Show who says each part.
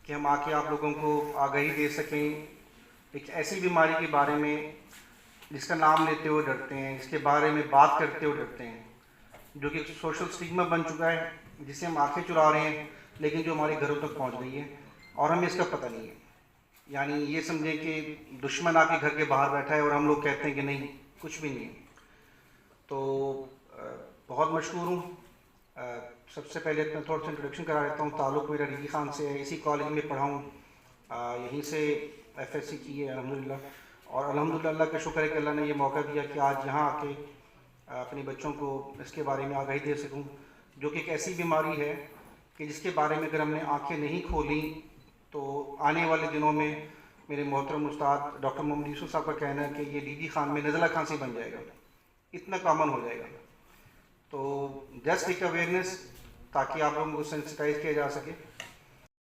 Speaker 1: کہ ہم آ کے آپ لوگوں کو آگاہی دے سکیں ایک ایسی بیماری کے بارے میں جس کا نام لیتے ہوئے ڈرتے ہیں، جس کے بارے میں بات کرتے ہوئے ڈرتے ہیں، جو کہ ایک سوشل سٹگما بن چکا ہے، جس سے ہم آنکھیں چرا رہے ہیں لیکن جو ہمارے گھروں تک پہنچ رہی ہے اور ہمیں اس کا پتہ نہیں ہے. یعنی یہ سمجھیں کہ دشمن آپ کے گھر کے باہر بیٹھا ہے اور ہم لوگ کہتے ہیں کہ نہیں کچھ بھی نہیں ہے. تو بہت مشکور ہوں. سب سے پہلے میں تھوڑا سا انٹروڈکشن کرا دیتا ہوں. تعلق میرا ریگی خان سے ہے، اسی کالج میں پڑھا ہوں، یہیں سے ایف ایس سی کی ہے الحمدللہ. اور الحمدللہ اللہ کا شکر ہے کہ اللہ نے یہ موقع دیا کہ آج یہاں آ کے اپنے بچوں کو اس کے بارے میں آگاہی دے سکوں، جو کہ ایک ایسی بیماری ہے کہ جس کے بارے میں اگر ہم نے آنکھیں نہیں کھولیں تو آنے والے دنوں میں میرے محترم استاد ڈاکٹر محمد یوسف صاحب کا کہنا ہے کہ یہ ریگی خان میں نزلہ کھانسی بن جائے گا، اتنا کامن ہو جائے گا. تو جسٹ ایک اویئرنیس تاکہ آپ لوگوں کو سینسٹائز کیا جا سکے.